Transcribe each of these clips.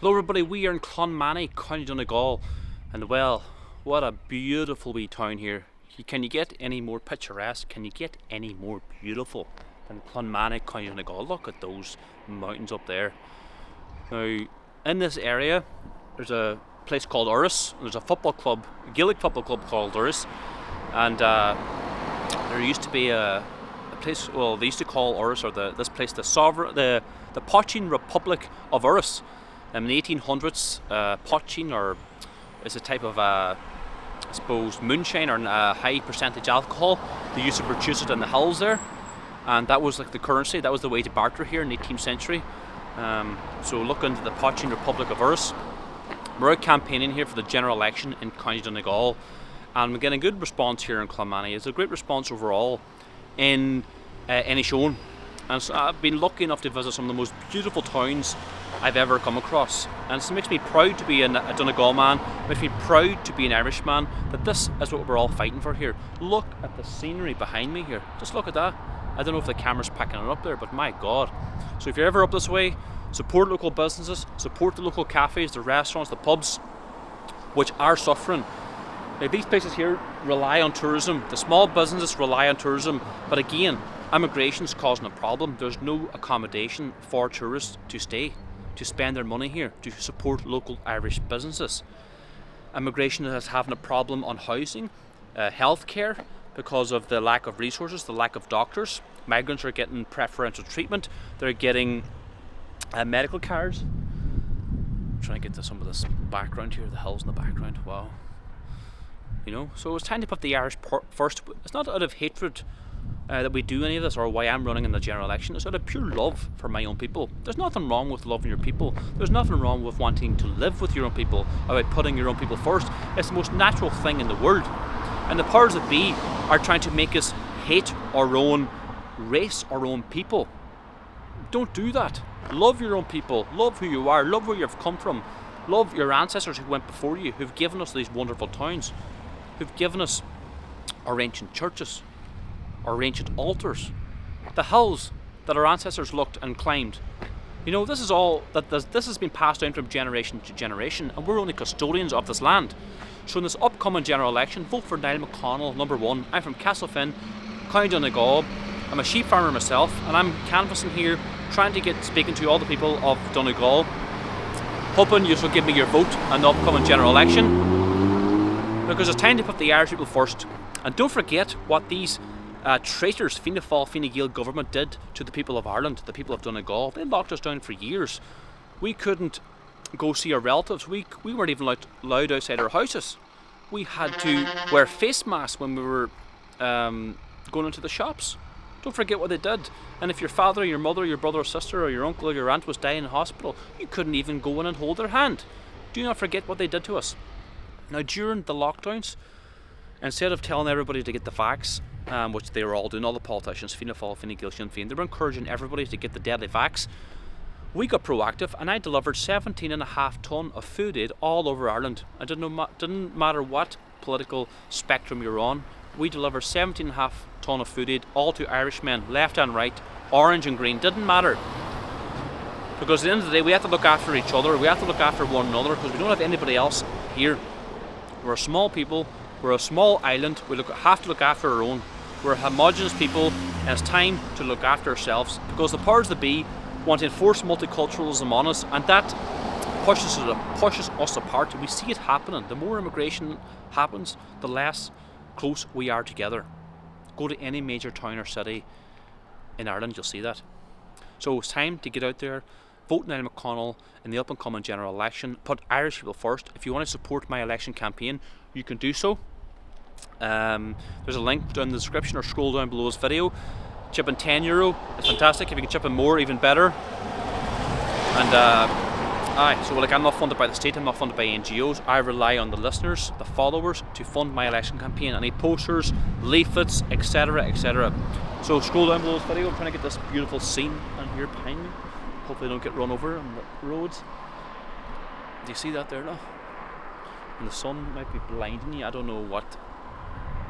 Hello everybody, we are in Clonmany, County Donegal, and well, what a beautiful wee town here. Can you get any more picturesque, can you get any more beautiful than Clonmany, County Donegal? Look at those mountains up there. Now, in this area, there's a place called Urris. There's a football club, a Gaelic football club called Urris, and there used to be a place, well, they used to call Urris, or this place, the Poitín Republic of Urris. In the 1800s, Poitín is a type of, I suppose, moonshine or high percentage alcohol. They used to produce it in the hills there, and that was like the currency. That was the way to barter here in the 18th century. So look into the Poitín Republic of Urris. We're out campaigning here for the general election in County Donegal, and we're getting a good response here in Clonmany. It's a great response overall in Inishowen. And so I've been lucky enough to visit some of the most beautiful towns I've ever come across, and it makes me proud to be a Donegal man. It makes me proud to be an Irishman, that this is what we're all fighting for here. Look at the scenery behind me here. Just look at that. I don't know if the camera's picking it up there, but my God. So if you're ever up this way, support local businesses, support the local cafes, the restaurants, the pubs, which are suffering. Now, these places here rely on tourism. The small businesses rely on tourism, but again, immigration's causing a problem. There's no accommodation for tourists to stay, to spend their money here, to support local Irish businesses. Immigration is having a problem on housing, healthcare, because of the lack of resources, the lack of doctors. Migrants are getting preferential treatment. They're getting medical cards. I'm trying to get to some of this background here, the hills in the background. Wow. You know, so it's time to put the Irish first. It's not out of hatred that we do any of this, or why I'm running in the general election. It's out of pure love for my own people. There's nothing wrong with loving your people. There's nothing wrong with wanting to live with your own people, about putting your own people first. It's the most natural thing in the world. And the powers that be are trying to make us hate our own race, our own people. Don't do that. Love your own people. Love who you are. Love where you've come from. Love your ancestors who went before you, who've given us these wonderful towns, who've given us our ancient churches, our ancient altars, the hills that our ancestors looked and climbed. You know, this is all that this has been passed down from generation to generation, and we're only custodians of this land. So in this upcoming general election, vote for Niall McConnell, number one. I'm from Castlefin, County Donegal. I'm a sheep farmer myself, and I'm canvassing here, trying to speaking to all the people of Donegal, hoping you will give me your vote in the upcoming general election, because it's time to put the Irish people first. And don't forget what these traitors, Fianna Fáil, Fine Gael government did to the people of Ireland, the people of Donegal. They locked us down for years. We couldn't go see our relatives. We weren't even allowed outside our houses. We had to wear face masks when we were going into the shops. Don't forget what they did. And if your father, your mother, your brother or sister, or your uncle or your aunt was dying in hospital, you couldn't even go in and hold their hand. Do not forget what they did to us. Now, during the lockdowns, instead of telling everybody to get the vax, which they were all doing, all the politicians, Fianna Fáil, Fine Gael, Sinn Féin, they were encouraging everybody to get the deadly vax. We got proactive, and I delivered 17.5 tonne of food aid all over Ireland. It didn't matter what political spectrum you're on. We delivered 17.5 tonne of food aid, all to Irishmen, left and right, orange and green, didn't matter. Because at the end of the day, we have to look after each other, we have to look after one another, because we don't have anybody else here. We're a small people, we're a small island, we have to look after our own. We're a homogenous people, and it's time to look after ourselves, because the powers that be want to enforce multiculturalism on us, and that pushes us apart. We see it happening. The more immigration happens, the less close we are together. Go to any major town or city in Ireland, you'll see that. So it's time to get out there, vote Niall McConnell in the up and coming general election, put Irish people first. If you want to support my election campaign, you can do so. There's a link down in the description, or scroll down below this video. Chipping €10 is fantastic. If you can chip in more, even better. And so I'm not funded by the state, I'm not funded by NGOs. I rely on the listeners, the followers, to fund my election campaign. I need posters, leaflets, etc, etc. So scroll down below this video. I'm trying to get this beautiful scene on here behind me. Hopefully I don't get run over on the roads. Do you see that there now? And the sun might be blinding you. I don't know what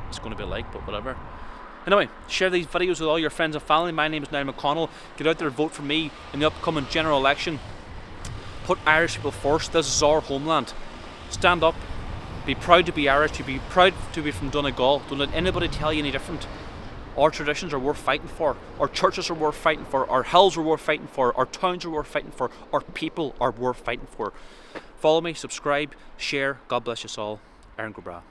it's going to be like, but whatever. Anyway, share these videos with all your friends and family. My name is Niall McConnell. Get out there and vote for me in the upcoming general election. Put Irish people first. This is our homeland. Stand up. Be proud to be Irish. Be proud to be from Donegal. Don't let anybody tell you any different. Our traditions are worth fighting for. Our churches are worth fighting for. Our hills are worth fighting for. Our towns are worth fighting for. Our people are worth fighting for. Follow me, subscribe, share. God bless you all. Aaron Gobra.